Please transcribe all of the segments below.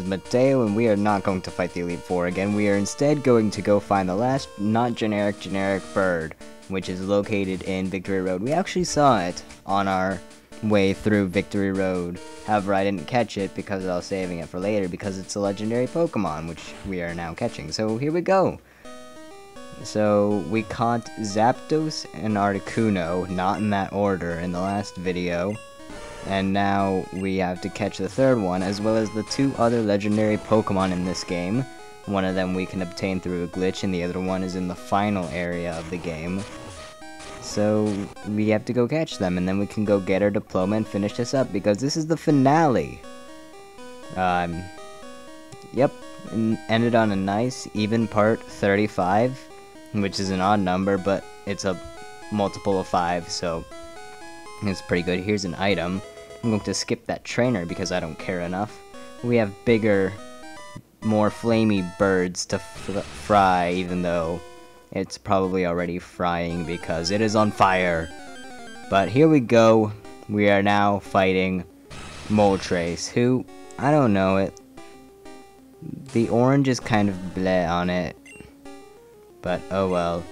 Mateo, and we are not going to fight the Elite Four again. We are instead going to go find the last not generic bird, which is located in Victory Road. We actually saw it on our way through Victory Road. However, I didn't catch it because I was saving it for later because it's a legendary Pokemon, which we are now catching. So here we go. So we caught Zapdos and Articuno, not in that order, in the last video. And now we have to catch the third one, as well as the two other legendary Pokemon in this game. One of them we can obtain through a glitch, and the other one is in the final area of the game. So we have to go catch them, and then we can go get our diploma and finish this up, because this is the finale. Yep, and ended on a nice, even part 35, which is an odd number, but it's a multiple of 5, so it's pretty good. Here's an item. I'm going to skip that trainer because I don't care enough. We have bigger, more flamey birds to fry, even though it's probably already frying because it is on fire. But here we go. We are now fighting Moltres, who, I don't know it. The orange is kind of bleh on it, but oh well.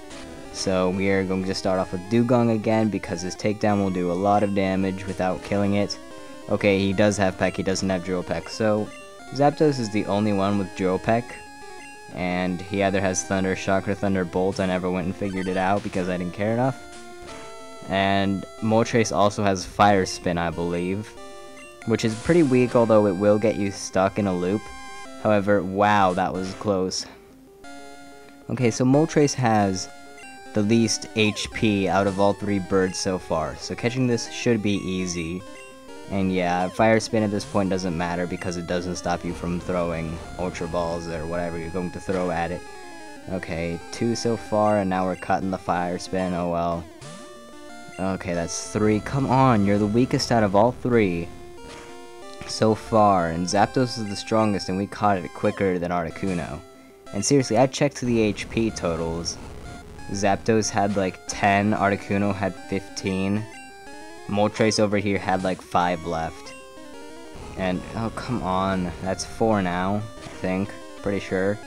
So we are going to start off with Dugong again because his takedown will do a lot of damage without killing it. Okay, he does have Peck, he doesn't have Drill Peck. So Zapdos is the only one with Drill Peck. And he either has Thunder Shock or Thunder Bolt. I never went and figured it out because I didn't care enough. And Moltres also has Fire Spin, I believe, which is pretty weak, although it will get you stuck in a loop. However, wow, that was close. Okay, so Moltres has the least HP out of all 3 birds so far, so catching this should be easy. And yeah, Fire Spin at this point doesn't matter because it doesn't stop you from throwing Ultra Balls or whatever you're going to throw at it. Okay, 2 so far, and now we're cutting the Fire Spin, oh well. Okay, that's 3, come on, you're the weakest out of all 3 so far, and Zapdos is the strongest, and we caught it quicker than Articuno. And seriously, I checked the HP totals. Zapdos had like 10, Articuno had 15, Moltres over here had like 5 left. And, oh come on, that's 4 now, I think, pretty sure.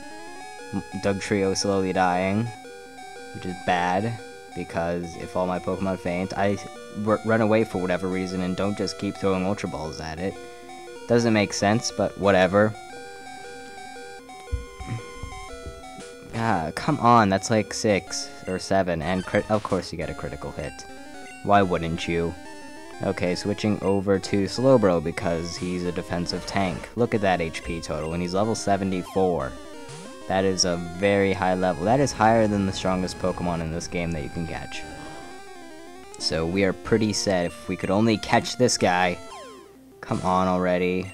Dugtrio slowly dying, which is bad, because if all my Pokemon faint, I run away for whatever reason and don't just keep throwing Ultra Balls at it. Doesn't make sense, but whatever. Ah, come on, that's like 6 or 7, and of course you get a critical hit. Why wouldn't you? Okay, switching over to Slowbro because he's a defensive tank. Look at that HP total, and he's level 74. That is a very high level. That is higher than the strongest Pokemon in this game that you can catch. So we are pretty set if we could only catch this guy. Come on already.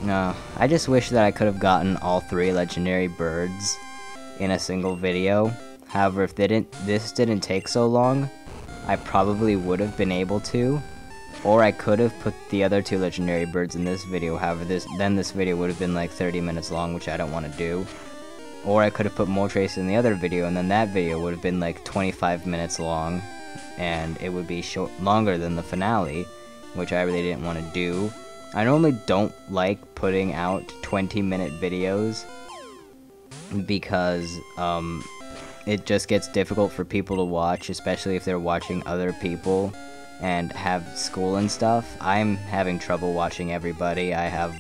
No, I just wish that I could have gotten all 3 legendary birds in a single video. However, if this didn't take so long, I probably would have been able to. Or I could have put the other 2 legendary birds in this video. However, then this video would have been like 30 minutes long, which I don't want to do. Or I could have put Moltres in the other video, and then that video would have been like 25 minutes long. And it would be longer than the finale, which I really didn't want to do. I normally don't like putting out 20-minute videos because it just gets difficult for people to watch, especially if they're watching other people and have school and stuff. I'm having trouble watching everybody. I have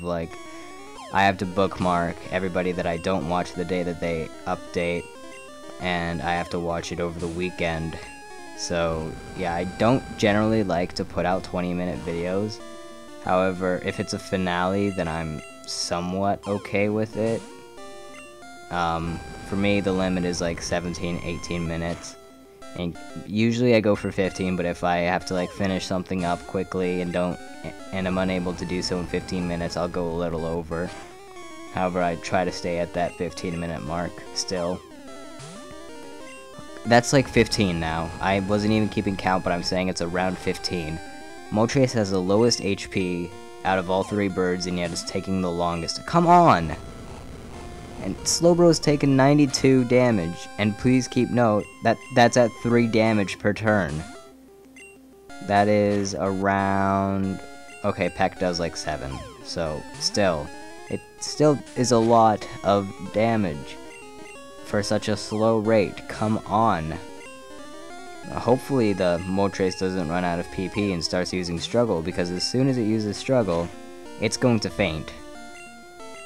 to bookmark everybody that I don't watch the day that they update, and I have to watch it over the weekend. So yeah, I don't generally like to put out 20-minute videos. However, if it's a finale, then I'm somewhat okay with it. For me, the limit is like 17, 18 minutes. And usually I go for 15, but if I have to like finish something up quickly and I'm unable to do so in 15 minutes, I'll go a little over. However, I try to stay at that 15-minute mark still. That's like 15 now. I wasn't even keeping count, but I'm saying it's around 15. Moltres has the lowest HP out of all 3 birds, and yet is taking the longest. Come on! And Slowbro's taken 92 damage, and please keep note that that's at 3 damage per turn. That is around... Okay, Peck does like 7, so still. It still is a lot of damage for such a slow rate. Come on. Hopefully the Moltres doesn't run out of PP and starts using Struggle, because as soon as it uses Struggle, it's going to faint.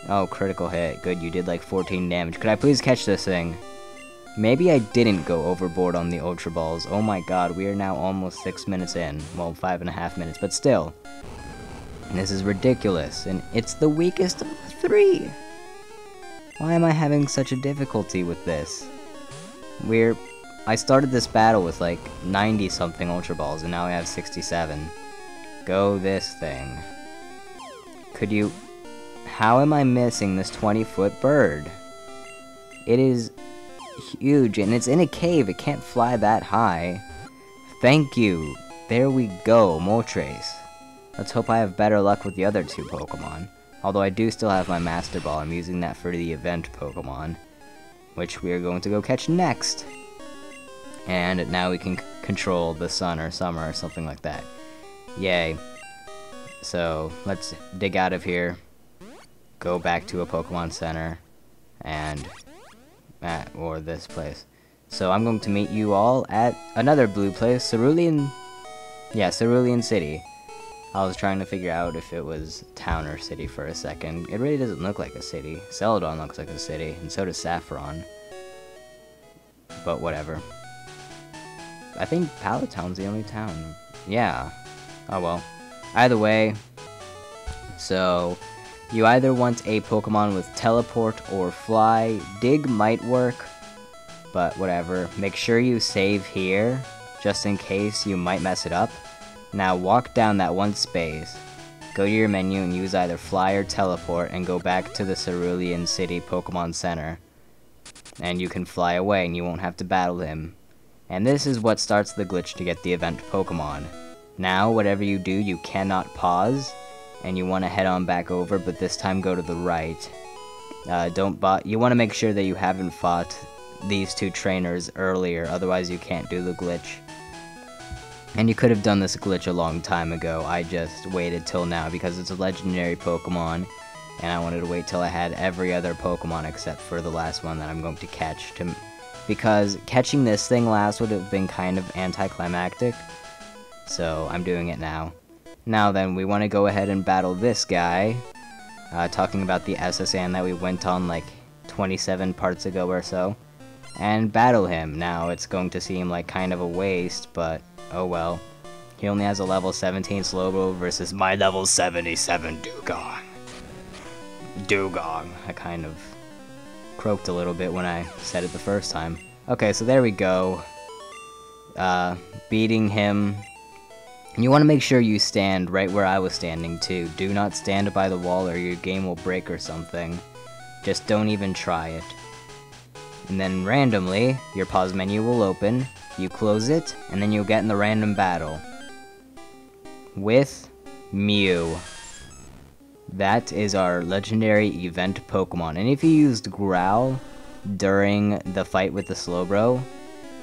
Oh, critical hit. Good, you did like 14 damage. Could I please catch this thing? Maybe I didn't go overboard on the Ultra Balls. Oh my god, we are now almost 6 minutes in. Well, 5.5 minutes, but still. This is ridiculous, and it's the weakest of the 3! Why am I having such a difficulty with this? I started this battle with like 90-something Ultra Balls, and now I have 67. Go this thing. Could you... How am I missing this 20-foot bird? It is huge, and it's in a cave. It can't fly that high. Thank you. There we go, Moltres. Let's hope I have better luck with the other 2 Pokemon. Although I do still have my Master Ball. I'm using that for the event Pokemon, which we are going to go catch next. And now we can control the sun or summer or something like that. Yay. So, let's dig out of here. Go back to a Pokemon Center. And... or this place. So I'm going to meet you all at another blue place, Cerulean... Yeah, Cerulean City. I was trying to figure out if it was town or city for a second. It really doesn't look like a city. Celadon looks like a city, and so does Saffron. But whatever. I think Palatown's the only town. Yeah. Oh well. Either way, so you either want a Pokemon with Teleport or Fly. Dig might work, but whatever. Make sure you save here, just in case you might mess it up. Now walk down that one space, go to your menu and use either Fly or Teleport, and go back to the Cerulean City Pokemon Center. And you can fly away and you won't have to battle him. And this is what starts the glitch to get the event Pokemon. Now, whatever you do, you cannot pause, and you want to head on back over, but this time go to the right. You want to make sure that you haven't fought these 2 trainers earlier, otherwise you can't do the glitch. And you could have done this glitch a long time ago. I just waited till now because it's a legendary Pokemon, and I wanted to wait till I had every other Pokemon except for the last one that I'm going to catch. Because catching this thing last would have been kind of anticlimactic, so I'm doing it now. Now then, we want to go ahead and battle this guy, talking about the SSN that we went on like 27 parts ago or so, and battle him. Now, it's going to seem like kind of a waste, but oh well. He only has a level 17 Slowbro versus my level 77 Dugong. I kind of croaked a little bit when I said it the first time. Okay, so there we go. Beating him. You want to make sure you stand right where I was standing too. Do not stand by the wall or your game will break or something. Just don't even try it. And then randomly, your pause menu will open, you close it, and then you'll get in the random battle. With Mew. That is our legendary event Pokemon. And if you used Growl during the fight with the Slowbro,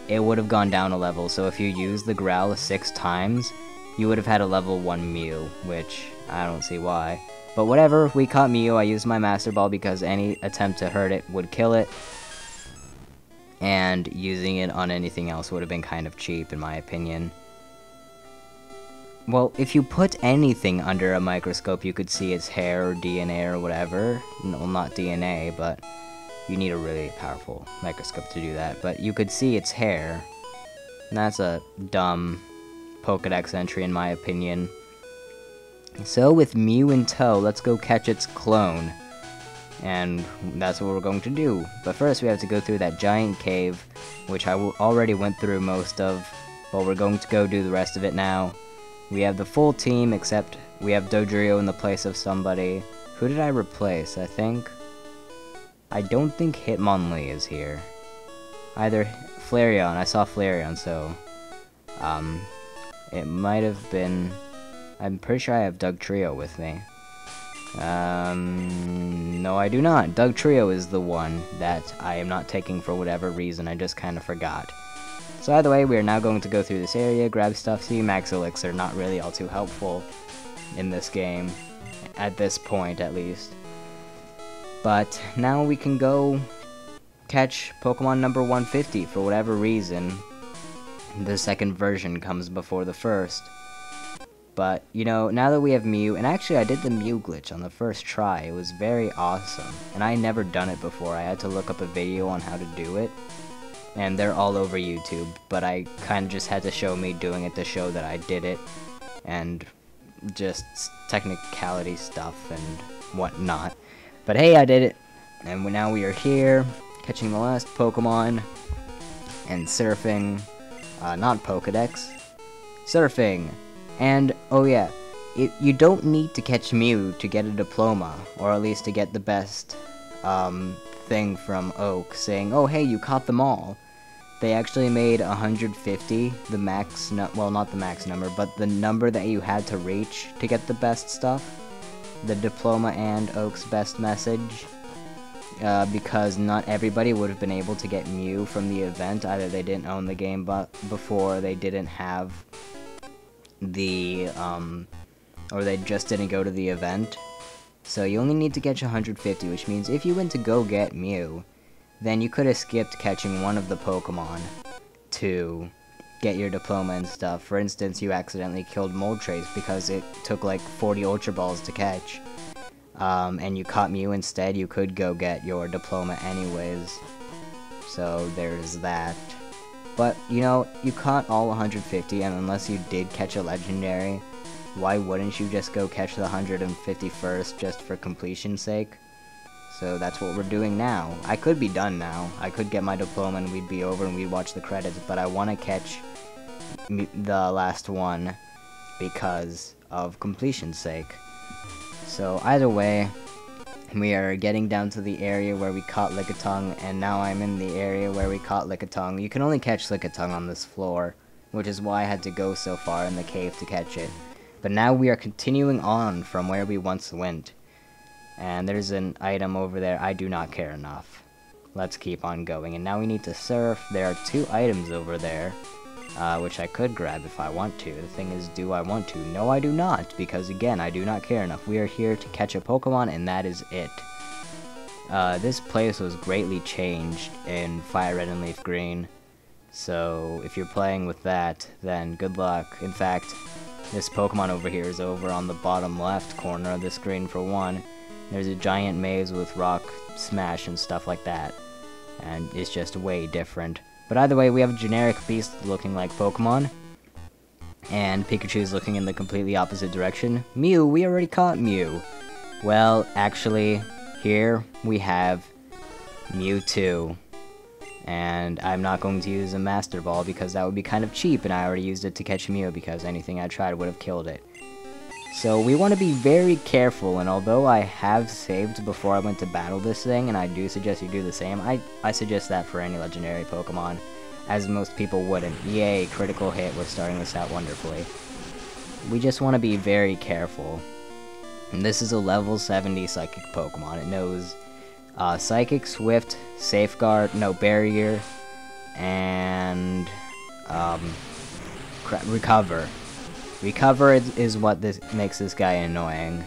it would have gone down a level. So if you used the Growl 6 times, you would have had a level 1 Mew, which I don't see why. But whatever, we caught Mew. I used my Master Ball because any attempt to hurt it would kill it. And using it on anything else would have been kind of cheap, in my opinion. Well, if you put anything under a microscope, you could see its hair or DNA or whatever. Well, not DNA, but you need a really powerful microscope to do that. But you could see its hair. And that's a dumb Pokedex entry, in my opinion. So, with Mew in tow, let's go catch its clone. And that's what we're going to do. But first we have to go through that giant cave, which I already went through most of, but we're going to go do the rest of it now. We have the full team, except we have Dodrio in the place of somebody. Who did I replace? I don't think Hitmonlee is here. Either Flareon, I saw Flareon, so it might have been... I'm pretty sure I have Dugtrio with me. No I do not. Dugtrio is the one that I am not taking for whatever reason, I just kind of forgot. So either way, we are now going to go through this area, grab stuff. See, Max Elixir, not really all too helpful in this game, at this point at least. But now we can go catch Pokemon number 150. For whatever reason, the second version comes before the first. But, you know, now that we have Mew, and actually I did the Mew glitch on the first try, it was very awesome. And I never done it before, I had to look up a video on how to do it. And they're all over YouTube, but I kind of just had to show me doing it to show that I did it. And just technicality stuff and whatnot. But hey, I did it. And now we are here, catching the last Pokemon, and surfing, not Pokedex, surfing. And, oh yeah, you don't need to catch Mew to get a diploma, or at least to get the best thing from Oak, saying, oh hey, you caught them all. They actually made 150, the max, well not the max number, but the number that you had to reach to get the best stuff. The diploma and Oak's best message. Because not everybody would have been able to get Mew from the event. Either they didn't own the game before, they didn't have the, or they just didn't go to the event. So you only need to catch 150, which means if you went to go get Mew, then you could have skipped catching one of the Pokemon to get your diploma and stuff. For instance, you accidentally killed Moltres because it took like 40 Ultra Balls to catch. And you caught Mew instead, you could go get your diploma anyways. So there's that. But, you know, you caught all 150, and unless you did catch a legendary, why wouldn't you just go catch the 151st just for completion's sake? So that's what we're doing now. I could be done now. I could get my diploma and we'd be over and we'd watch the credits, but I want to catch the last one because of completion's sake. So either way, we are getting down to the area where we caught Lickitung, and now I'm in the area where we caught Lickitung. You can only catch Lickitung on this floor, which is why I had to go so far in the cave to catch it. But now we are continuing on from where we once went. And there's an item over there. I do not care enough. Let's keep on going. And now we need to surf. There are 2 items over there, which I could grab if I want to. The thing is, do I want to? No, I do not, because again, I do not care enough. We are here to catch a Pokemon, and that is it. This place was greatly changed in Fire Red and Leaf Green, so if you're playing with that, then good luck. In fact, this Pokemon over here is over on the bottom left corner of the screen for one. There's a giant maze with rock smash and stuff like that, and it's just way different. But either way, we have a generic beast looking like Pokemon, and Pikachu is looking in the completely opposite direction. Mew, we already caught Mew. Well, actually, here we have Mewtwo, and I'm not going to use a Master Ball because that would be kind of cheap, and I already used it to catch Mew because anything I tried would have killed it. So we want to be very careful, and although I have saved before I went to battle this thing, and I do suggest you do the same, I suggest that for any legendary Pokemon, as most people wouldn't. Yay, critical hit, we're starting this out wonderfully. We just want to be very careful. And this is a level 70 Psychic Pokemon. It knows Psychic, Swift, Safeguard, no, Barrier, and Recover. Recover is what makes this guy annoying,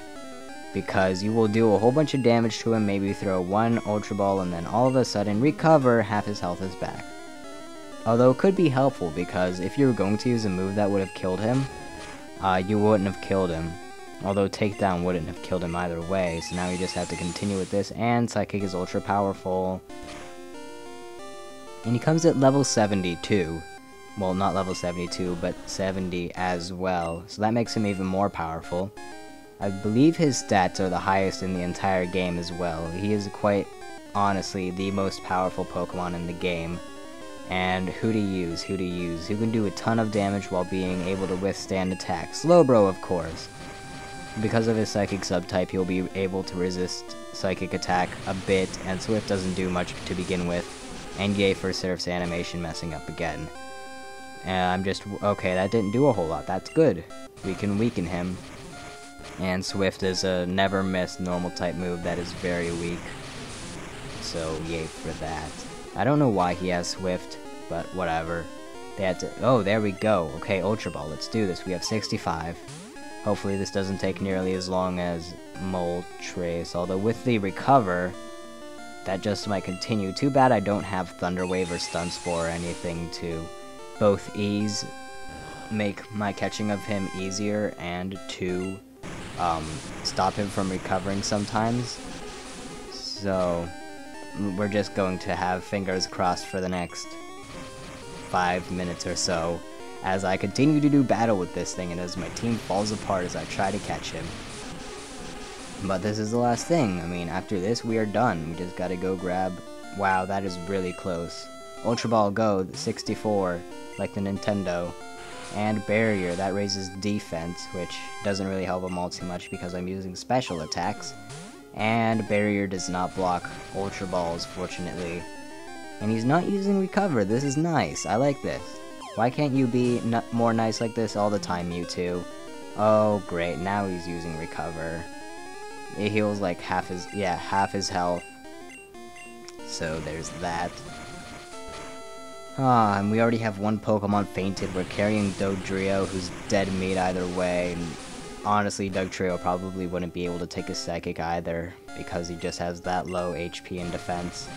because you will do a whole bunch of damage to him, maybe throw 1 Ultra Ball, and then all of a sudden, Recover, half his health is back. Although it could be helpful, because if you were going to use a move that would have killed him, you wouldn't have killed him. Although Takedown wouldn't have killed him either way, so now you just have to continue with this, and Psychic is ultra powerful. And he comes at level 72. Well, not level 72, but 70 as well, so that makes him even more powerful. I believe his stats are the highest in the entire game as well. He is quite honestly the most powerful Pokemon in the game. And who to use, who can do a ton of damage while being able to withstand attacks. Slowbro, of course. Because of his Psychic subtype, he'll be able to resist Psychic attack a bit, and Swift doesn't do much to begin with. And yay for Surf's animation messing up again. And okay, that didn't do a whole lot, that's good. We can weaken him. And Swift is a never miss normal type move that is very weak. So yay for that. I don't know why he has Swift, but whatever. They had to, oh, there we go. Okay, Ultra Ball, let's do this. We have 65. Hopefully this doesn't take nearly as long as Moltres, although with the recover, that just might continue. Too bad I don't have Thunder Wave or Stun Spore or anything to both make my catching of him easier and to stop him from recovering sometimes. So we're just going to have fingers crossed for the next 5 minutes or so as I continue to do battle with this thing and as my team falls apart as I try to catch him. But this is the last thing. I mean, after this, we are done. We just gotta go grab... Wow, that is really close. Ultra Ball Go, 64, like the Nintendo. And Barrier, that raises defense, which doesn't really help them all too much because I'm using special attacks. And Barrier does not block Ultra Balls, fortunately. And he's not using Recover. This is nice. I like this. Why can't you be more nice like this all the time, Mewtwo? Oh, great. Now he's using Recover. It heals like half his health. So there's that. And we already have one Pokemon fainted. We're carrying Dugtrio, who's dead meat either way. And honestly, Dugtrio probably wouldn't be able to take a Psychic either, because he just has that low HP and defense.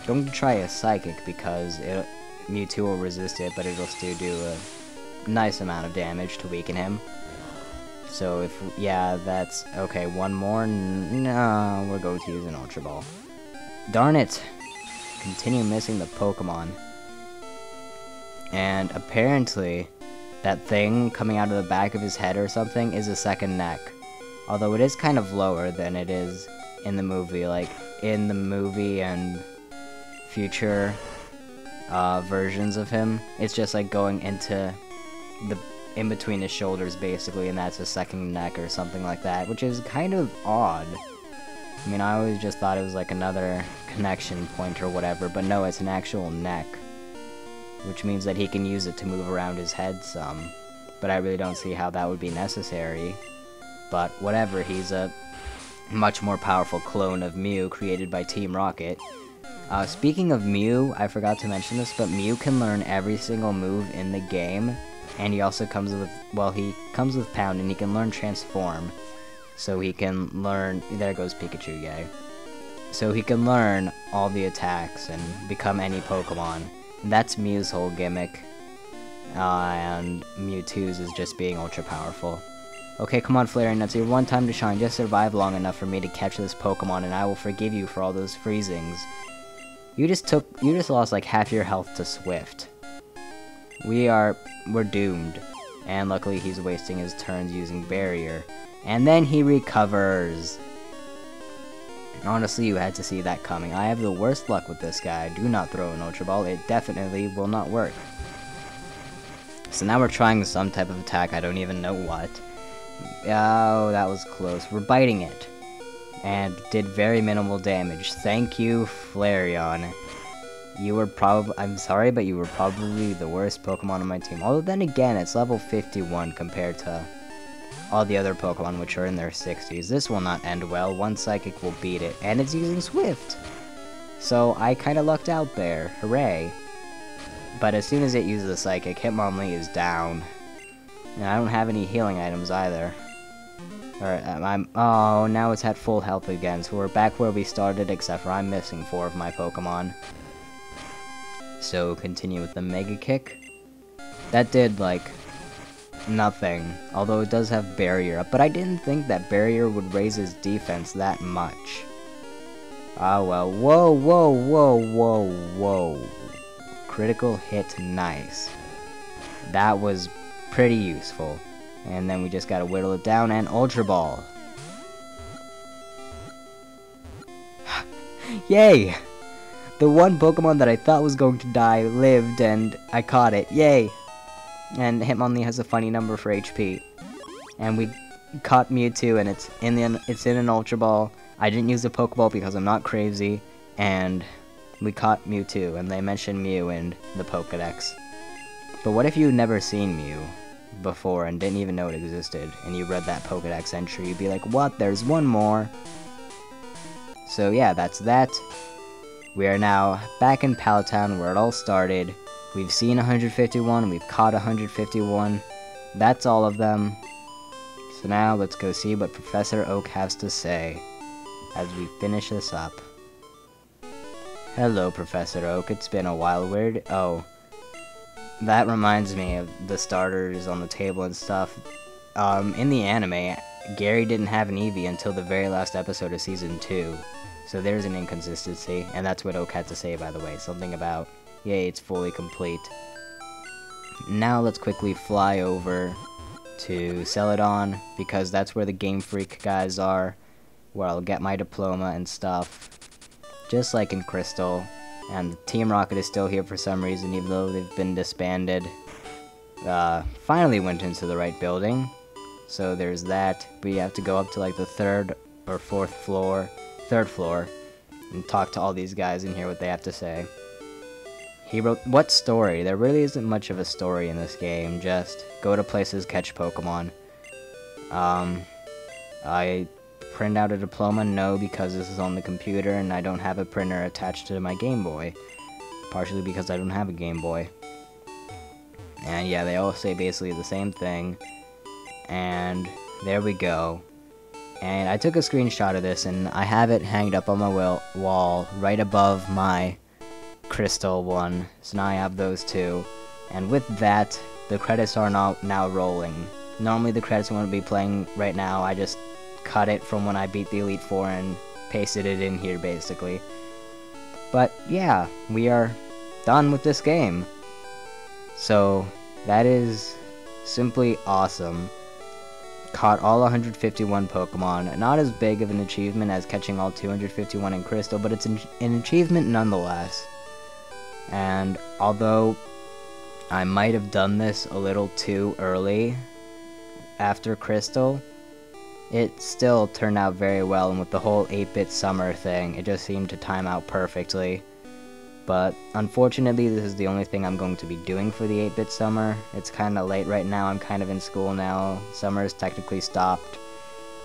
Going to try a Psychic because Mewtwo will resist it, but it'll still do a nice amount of damage to weaken him. So if, yeah, that's, okay, one more, no, we're going to use an Ultra Ball. Darn it! Continue missing the Pokemon. And apparently, that thing coming out of the back of his head or something is a second neck. Although it is kind of lower than it is in the movie, like, in the movie and future versions of him, it's just like going into the in between his shoulders basically, and that's a second neck or something like that, which is kind of odd. I mean, I always just thought it was like another connection point or whatever, but no, it's an actual neck, which means that he can use it to move around his head some, but I really don't see how that would be necessary. But whatever, he's a much more powerful clone of Mew created by Team Rocket. Speaking of Mew, I forgot to mention this, but Mew can learn every single move in the game. And he also comes with, well, he comes with Pound, and he can learn Transform. So he can learn, there goes Pikachu, yay. So he can learn all the attacks and become any Pokemon. And that's Mew's whole gimmick. And Mewtwo's is just being ultra powerful. Okay, come on, Flareon Nuts, your one time to shine. Just survive long enough for me to catch this Pokemon, and I will forgive you for all those freezings. You just lost like half your health to Swift. We're doomed. And luckily he's wasting his turns using Barrier. And then he recovers. Honestly, you had to see that coming. I have the worst luck with this guy. Do not throw an Ultra Ball. It definitely will not work. So now we're trying some type of attack. I don't even know what. Oh, that was close. We're biting it. And did very minimal damage. Thank you, Flareon. You were I'm sorry, but you were probably the worst Pokemon on my team. Although then again, it's level 51 compared to all the other Pokemon which are in their 60s. This will not end well. One Psychic will beat it, and it's using Swift. So I kinda lucked out there. Hooray. But as soon as it uses a Psychic, Hitmonlee is down. And I don't have any healing items either. Oh, now it's at full health again, so we're back where we started, except for I'm missing 4 of my Pokemon. So continue with the Mega Kick. That did, like, nothing, although it does have Barrier up, but I didn't think that Barrier would raise his defense that much. Ah well, whoa, whoa, whoa, whoa, whoa. Critical hit, nice. That was pretty useful. And then we just gotta whittle it down and Ultra Ball. Yay! The one Pokemon that I thought was going to die lived, and I caught it. Yay! And Hitmonlee has a funny number for HP. And we caught Mewtwo, and it's in an Ultra Ball. I didn't use a Pokeball because I'm not crazy. And we caught Mewtwo, and they mentioned Mew in the Pokédex. But what if you'd never seen Mew before and didn't even know it existed, and you read that Pokédex entry? You'd be like, what? There's one more. So yeah, that's that. We are now back in Palatown where it all started. We've seen 151, we've caught 151. That's all of them. So now let's go see what Professor Oak has to say as we finish this up. Hello, Professor Oak. It's been a while. Oh, that reminds me of the starters on the table and stuff. In the anime, Gary didn't have an Eevee until the very last episode of Season 2. So there's an inconsistency, and that's what Oak had to say, by the way. Something about, yay, it's fully complete. Now let's quickly fly over to Celadon, because that's where the Game Freak guys are, where I'll get my diploma and stuff, just like in Crystal. And Team Rocket is still here for some reason, even though they've been disbanded. Finally went into the right building, so there's that. We have to go up to like the third floor, and talk to all these guys and hear what they have to say. He wrote, what story? There really isn't much of a story in this game, just go to places, catch Pokemon. I print out a diploma? No, because this is on the computer and I don't have a printer attached to my Game Boy. Partially because I don't have a Game Boy. And yeah, they all say basically the same thing. And there we go. And I took a screenshot of this and I have it hanged up on my wall right above my Crystal one. So now I have those two. And with that, the credits are now rolling. Normally the credits wouldn't be playing right now. I just cut it from when I beat the Elite Four and pasted it in here basically. But yeah, we are done with this game. So that is simply awesome. Caught all 151 Pokemon. Not as big of an achievement as catching all 251 in Crystal, but it's an achievement nonetheless. And although I might have done this a little too early after Crystal, it still turned out very well, and with the whole 8-bit summer thing, it just seemed to time out perfectly. But unfortunately, this is the only thing I'm going to be doing for the 8-bit summer. It's kinda late right now, I'm kind of in school now, summer is technically stopped.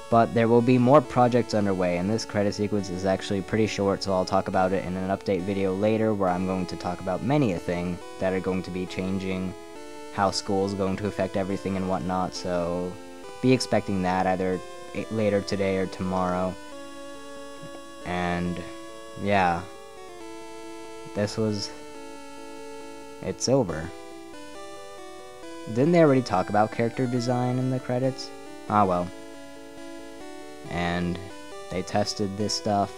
But there will be more projects underway, and this credit sequence is actually pretty short, so I'll talk about it in an update video later, where I'm going to talk about many a thing that are going to be changing, how school is going to affect everything and whatnot, so be expecting that either later today or tomorrow. And yeah, it's over. Didn't they already talk about character design in the credits? Ah well. And they tested this stuff.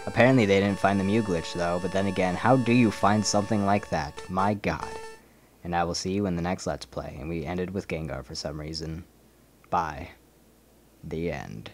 Apparently they didn't find the Mew glitch though, but then again, how do you find something like that? My god. And I will see you in the next Let's Play. And we ended with Gengar for some reason. Bye. The end.